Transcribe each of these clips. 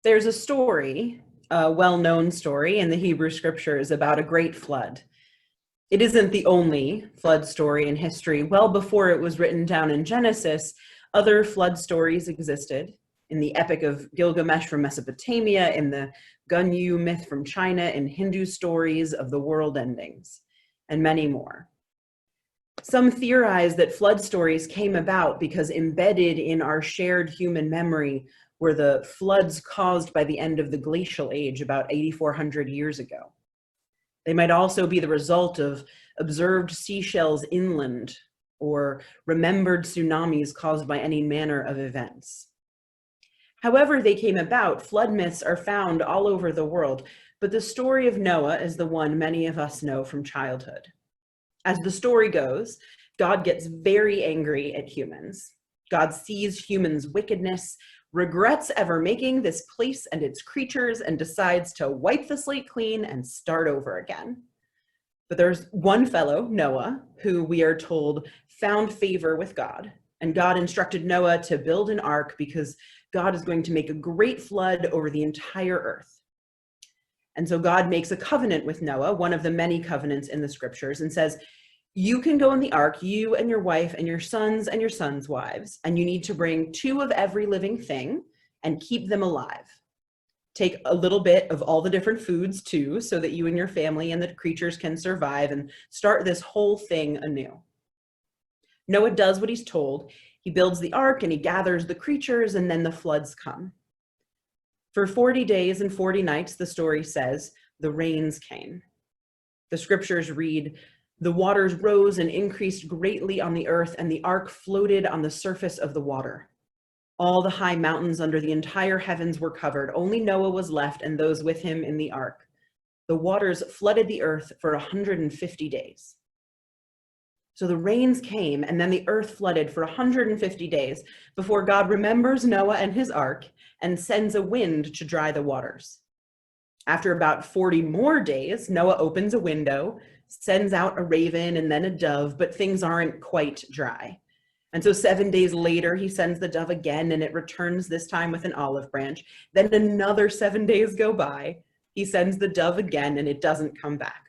There's a story, a well-known story in the Hebrew scriptures about a great flood. It isn't the only flood story in history. Well before it was written down in Genesis, other flood stories existed in the Epic of Gilgamesh from Mesopotamia, in the Gunyu myth from China, in Hindu stories of the world endings, and many more. Some theorize that flood stories came about because embedded in our shared human memory were the floods caused by the end of the glacial age about 8,400 years ago. They might also be the result of observed seashells inland or remembered tsunamis caused by any manner of events. However they came about, flood myths are found all over the world, but the story of Noah is the one many of us know from childhood. As the story goes, God gets very angry at humans. God sees humans' wickedness, regrets ever making this place and its creatures, and decides to wipe the slate clean and start over again. But there's one fellow, Noah, who we are told found favor with God. And God instructed Noah to build an ark because God is going to make a great flood over the entire earth. And so God makes a covenant with Noah, one of the many covenants in the scriptures, and says, you can go in the ark, you and your wife and your sons' wives, and you need to bring 2 of every living thing and keep them alive. Take a little bit of all the different foods too, so that you and your family and the creatures can survive, and start this whole thing anew. Noah does what he's told. He builds the ark and he gathers the creatures, and then the floods come. For 40 days and 40 nights, the story says, the rains came. The scriptures read, the waters rose and increased greatly on the earth, and the ark floated on the surface of the water. All the high mountains under the entire heavens were covered. Only Noah was left and those with him in the ark. The waters flooded the earth for 150 days. So the rains came, and then the earth flooded for 150 days before God remembers Noah and his ark and sends a wind to dry the waters. After about 40 more days, Noah opens a window, sends out a raven and then a dove, but things aren't quite dry. And so 7 days later, he sends the dove again, and it returns this time with an olive branch. Then another 7 days go by. He sends the dove again, and it doesn't come back.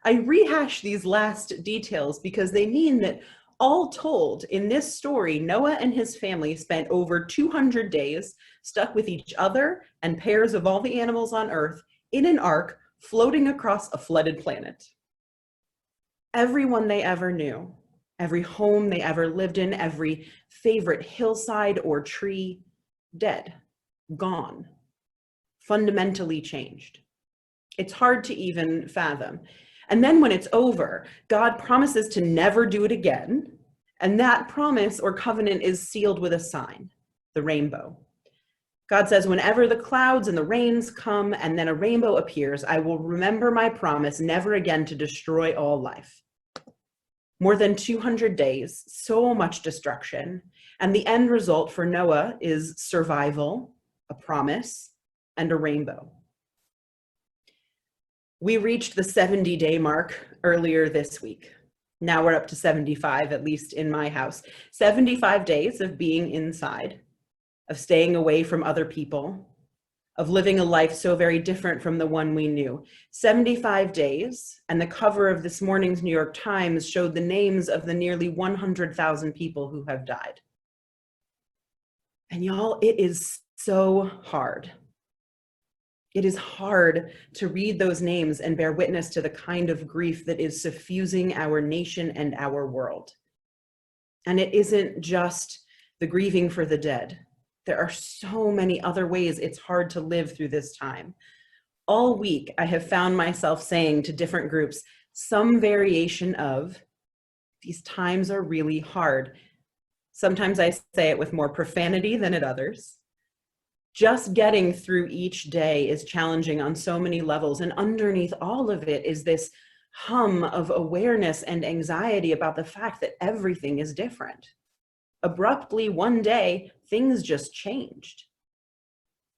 I rehash these last details because they mean that all told, in this story, Noah and his family spent over 200 days stuck with each other and pairs of all the animals on earth in an ark floating across a flooded planet. Everyone they ever knew, every home they ever lived in, every favorite hillside or tree, dead, gone, fundamentally changed. It's hard to even fathom. And then when it's over, God promises to never do it again. And that promise or covenant is sealed with a sign, the rainbow. God says, whenever the clouds and the rains come and then a rainbow appears, I will remember my promise never again to destroy all life. More than 200 days, so much destruction. And the end result for Noah is survival, a promise, and a rainbow. We reached the 70-day mark earlier this week. Now we're up to 75, at least in my house. 75 days of being inside, of staying away from other people, of living a life so very different from the one we knew. 75 days, and the cover of this morning's New York Times showed the names of the nearly 100,000 people who have died. And y'all, it is so hard. It is hard to read those names and bear witness to the kind of grief that is suffusing our nation and our world. And it isn't just the grieving for the dead. There are so many other ways it's hard to live through this time. All week, I have found myself saying to different groups some variation of, these times are really hard. Sometimes I say it with more profanity than at others. Just getting through each day is challenging on so many levels, and underneath all of it is this hum of awareness and anxiety about the fact that everything is different. Abruptly, one day, things just changed.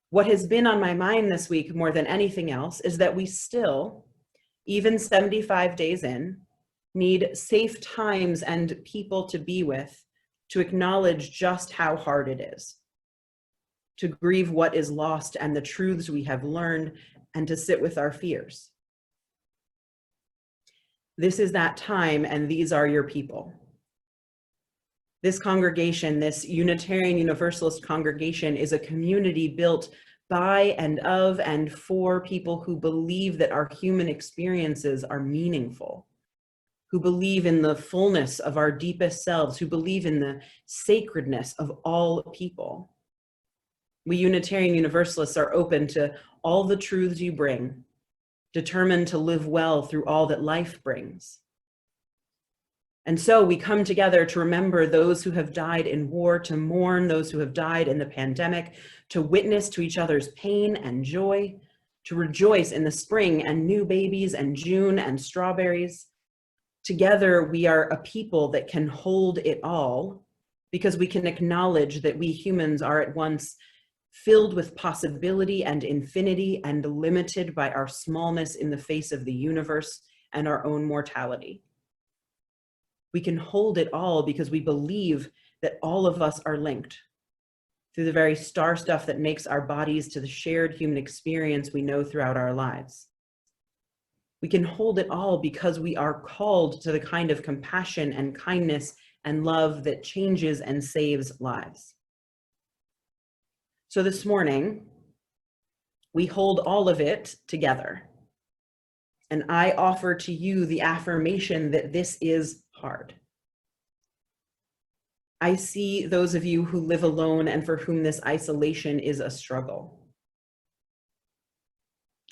What has been on my mind this week more than anything else is that we still, even 75 days in, need safe times and people to be with to acknowledge just how hard it is, to grieve what is lost and the truths we have learned, and to sit with our fears. This is that time, and these are your people. This congregation, this Unitarian Universalist congregation, is a community built by and of and for people who believe that our human experiences are meaningful, who believe in the fullness of our deepest selves, who believe in the sacredness of all people. We Unitarian Universalists are open to all the truths you bring, determined to live well through all that life brings. And so we come together to remember those who have died in war, to mourn those who have died in the pandemic, to witness to each other's pain and joy, to rejoice in the spring and new babies and June and strawberries. Together, we are a people that can hold it all because we can acknowledge that we humans are at once filled with possibility and infinity and limited by our smallness in the face of the universe and our own mortality. We can hold it all because we believe that all of us are linked through the very star stuff that makes our bodies to the shared human experience we know throughout our lives. We can hold it all because we are called to the kind of compassion and kindness and love that changes and saves lives. So this morning, we hold all of it together. And I offer to you the affirmation that this is hard. I see those of you who live alone and for whom this isolation is a struggle.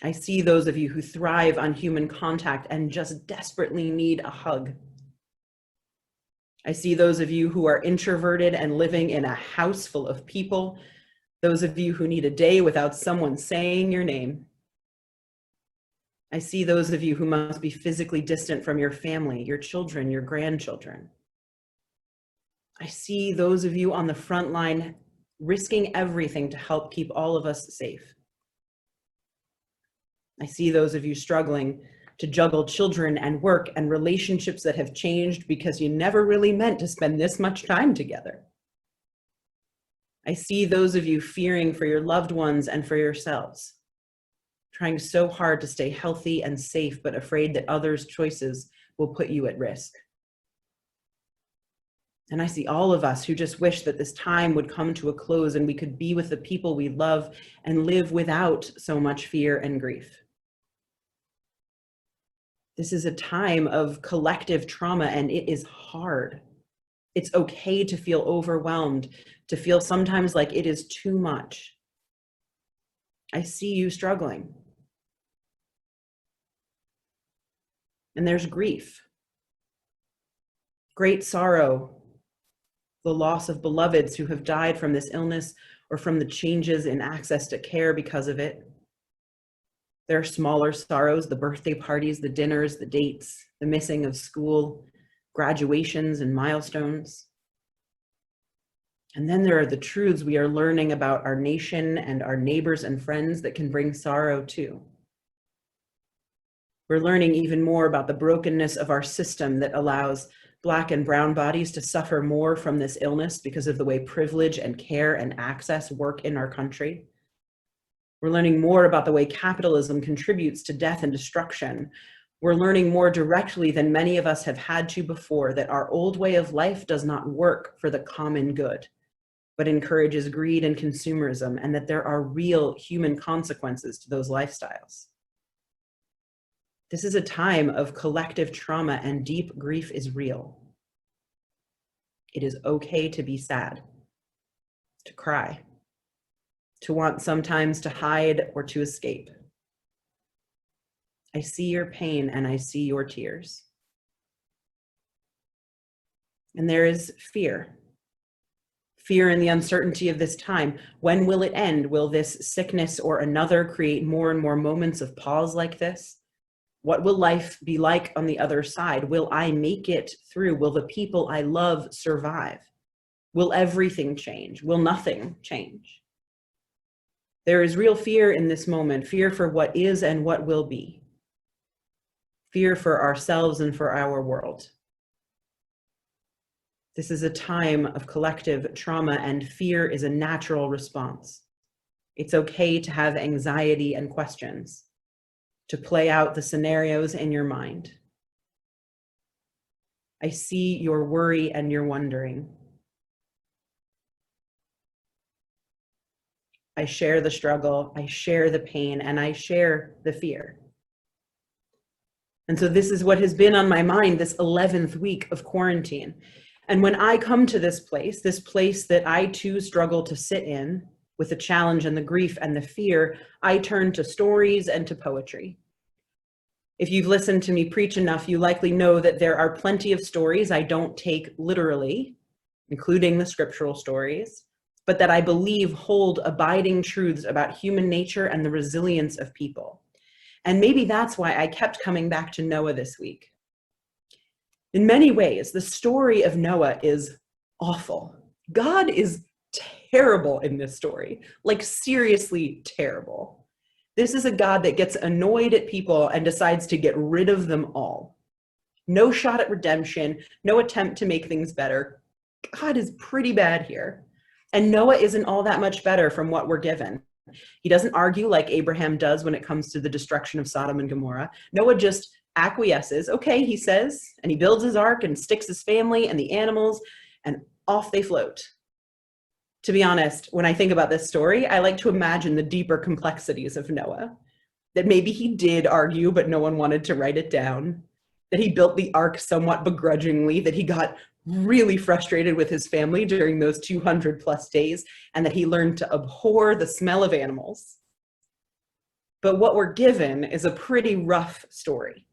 I see those of you who thrive on human contact and just desperately need a hug. I see those of you who are introverted and living in a house full of people, those of you who need a day without someone saying your name. I see those of you who must be physically distant from your family, your children, your grandchildren. I see those of you on the front line risking everything to help keep all of us safe. I see those of you struggling to juggle children and work and relationships that have changed because you never really meant to spend this much time together. I see those of you fearing for your loved ones and for yourselves, trying so hard to stay healthy and safe, but afraid that others' choices will put you at risk. And I see all of us who just wish that this time would come to a close and we could be with the people we love and live without so much fear and grief. This is a time of collective trauma, and it is hard. It's okay to feel overwhelmed, to feel sometimes like it is too much. I see you struggling. And there's grief, great sorrow, the loss of beloveds who have died from this illness or from the changes in access to care because of it. There are smaller sorrows, the birthday parties, the dinners, the dates, the missing of school, graduations and milestones. And then there are the truths we are learning about our nation and our neighbors and friends that can bring sorrow too. We're learning even more about the brokenness of our system that allows Black and brown bodies to suffer more from this illness because of the way privilege and care and access work in our country. We're learning more about the way capitalism contributes to death and destruction. We're learning more directly than many of us have had to before that our old way of life does not work for the common good, but encourages greed and consumerism, and that there are real human consequences to those lifestyles. This is a time of collective trauma, and deep grief is real. It is okay to be sad, to cry, to want sometimes to hide or to escape. I see your pain and I see your tears. And there is fear. Fear in the uncertainty of this time. When will it end? Will this sickness or another create more and more moments of pause like this? What will life be like on the other side? Will I make it through? Will the people I love survive? Will everything change? Will nothing change? There is real fear in this moment, fear for what is and what will be. Fear for ourselves and for our world. This is a time of collective trauma, and fear is a natural response. It's okay to have anxiety and questions, to play out the scenarios in your mind. I see your worry and your wondering. I share the struggle, I share the pain, and I share the fear. And so this is what has been on my mind this 11th week of quarantine. And when I come to this place that I too struggle to sit in with the challenge and the grief and the fear, I turn to stories and to poetry. If you've listened to me preach enough, you likely know that there are plenty of stories I don't take literally, including the scriptural stories, but that I believe hold abiding truths about human nature and the resilience of people. And maybe that's why I kept coming back to Noah this week. In many ways, the story of Noah is awful. God is terrible in this story, like seriously terrible. This is a God that gets annoyed at people and decides to get rid of them all. No shot at redemption, no attempt to make things better. God is pretty bad here. And Noah isn't all that much better from what we're given. He doesn't argue like Abraham does when it comes to the destruction of Sodom and Gomorrah. Noah just acquiesces. Okay, he says, and he builds his ark and sticks his family and the animals, and off they float. To be honest, when I think about this story, I like to imagine the deeper complexities of Noah. That maybe he did argue, but no one wanted to write it down. That he built the ark somewhat begrudgingly, that he got really frustrated with his family during those 200 plus days, and that he learned to abhor the smell of animals. But what we're given is a pretty rough story.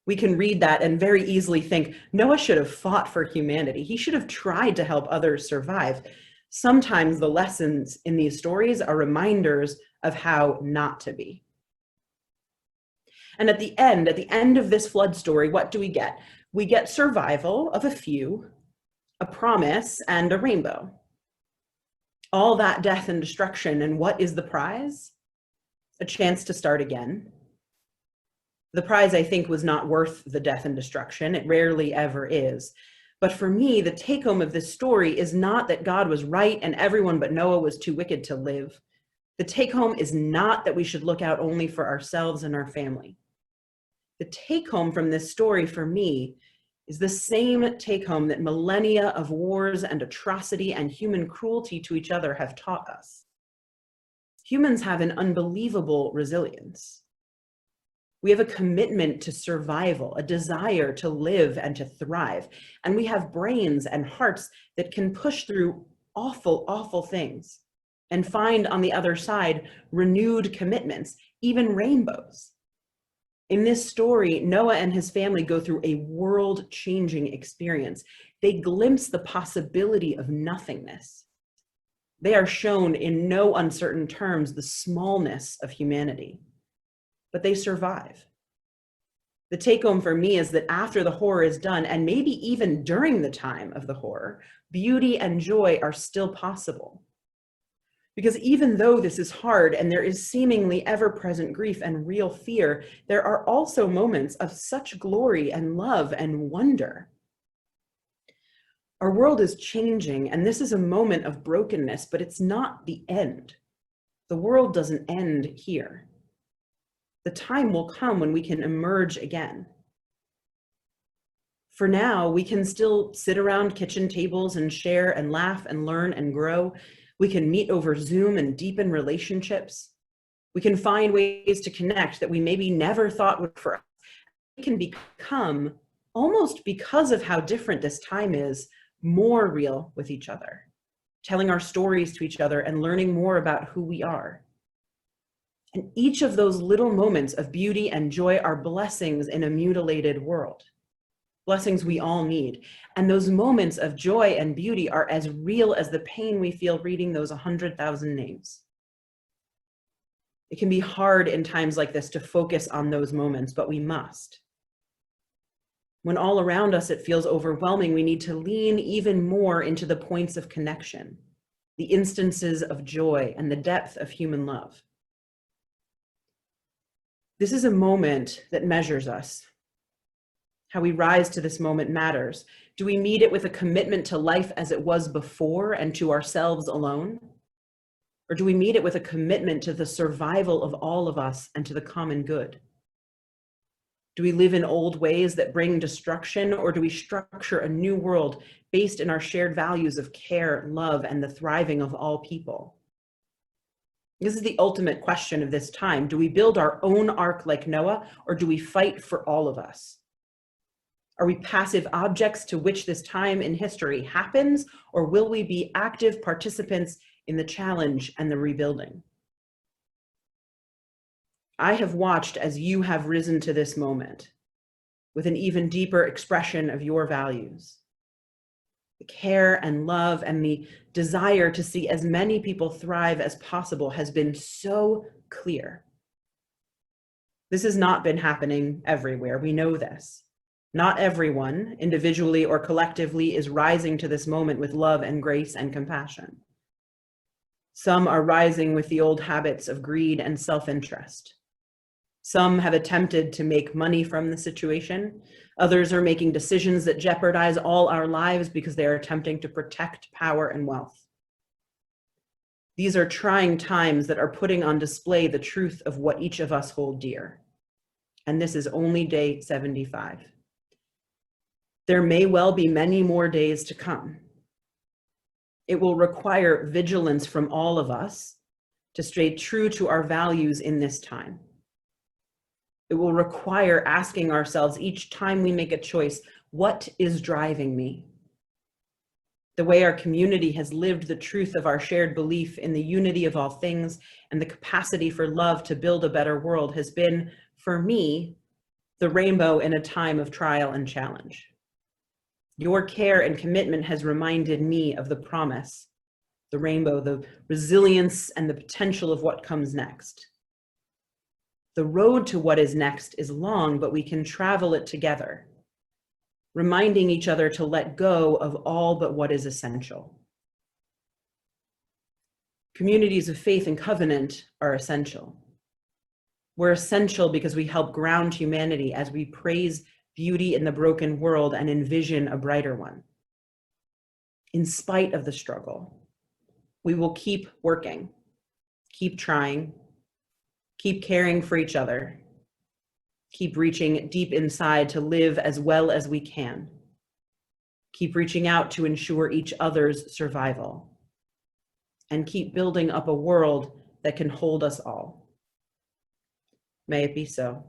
We can read that and very easily think, Noah should have fought for humanity. He should have tried to help others survive. Sometimes the lessons in these stories are reminders of how not to be. And at the end of this flood story, what do we get? We get survival of a few, a promise, and a rainbow. All that death and destruction, and what is the prize? A chance to start again. The prize, I think, was not worth the death and destruction. It rarely ever is. But for me, the take home of this story is not that God was right and everyone but Noah was too wicked to live. The take home is not that we should look out only for ourselves and our family. The take home from this story for me is the same take home that millennia of wars and atrocity and human cruelty to each other have taught us. Humans have an unbelievable resilience. We have a commitment to survival, a desire to live and to thrive. And we have brains and hearts that can push through awful, awful things and find on the other side renewed commitments, even rainbows. In this story, Noah and his family go through a world-changing experience. They glimpse the possibility of nothingness. They are shown in no uncertain terms the smallness of humanity. But they survive. The take home for me is that after the horror is done, and maybe even during the time of the horror, beauty and joy are still possible. Because even though this is hard and there is seemingly ever-present grief and real fear, there are also moments of such glory and love and wonder. Our world is changing, and this is a moment of brokenness, but it's not the end. The world doesn't end here. The time will come when we can emerge again. For now, we can still sit around kitchen tables and share and laugh and learn and grow. We can meet over Zoom and deepen relationships. We can find ways to connect that we maybe never thought would for us. We can become, almost because of how different this time is, more real with each other, telling our stories to each other and learning more about who we are. And each of those little moments of beauty and joy are blessings in a mutilated world, blessings we all need. And those moments of joy and beauty are as real as the pain we feel reading those 100,000 names. It can be hard in times like this to focus on those moments, but we must. When all around us it feels overwhelming, we need to lean even more into the points of connection, the instances of joy and the depth of human love. This is a moment that measures us. How we rise to this moment matters, Do we meet it with a commitment to life as it was before and to ourselves alone? Or do we meet it with a commitment to the survival of all of us and to the common good? Do we live in old ways that bring destruction, or do we structure a new world based in our shared values of care, love, and the thriving of all people? This is the ultimate question of this time. Do we build our own ark like Noah, or do we fight for all of us? Are we passive objects to which this time in history happens, or will we be active participants in the challenge and the rebuilding? I have watched as you have risen to this moment with an even deeper expression of your values. The care and love and the desire to see as many people thrive as possible has been so clear. This has not been happening everywhere. We know this. Not everyone, individually or collectively, is rising to this moment with love and grace and compassion. Some are rising with the old habits of greed and self-interest. Some have attempted to make money from the situation. Others are making decisions that jeopardize all our lives because they are attempting to protect power and wealth. These are trying times that are putting on display the truth of what each of us hold dear. And this is only day 75. There may well be many more days to come. It will require vigilance from all of us to stay true to our values in this time. It will require asking ourselves each time we make a choice, what is driving me? The way our community has lived the truth of our shared belief in the unity of all things and the capacity for love to build a better world has been, for me, the rainbow in a time of trial and challenge. Your care and commitment has reminded me of the promise, the rainbow, the resilience, and the potential of what comes next. The road to what is next is long, but we can travel it together, reminding each other to let go of all but what is essential. Communities of faith and covenant are essential. We're essential because we help ground humanity as we praise beauty in the broken world and envision a brighter one. In spite of the struggle, we will keep working, keep trying, keep caring for each other, keep reaching deep inside to live as well as we can, keep reaching out to ensure each other's survival, and keep building up a world that can hold us all. May it be so.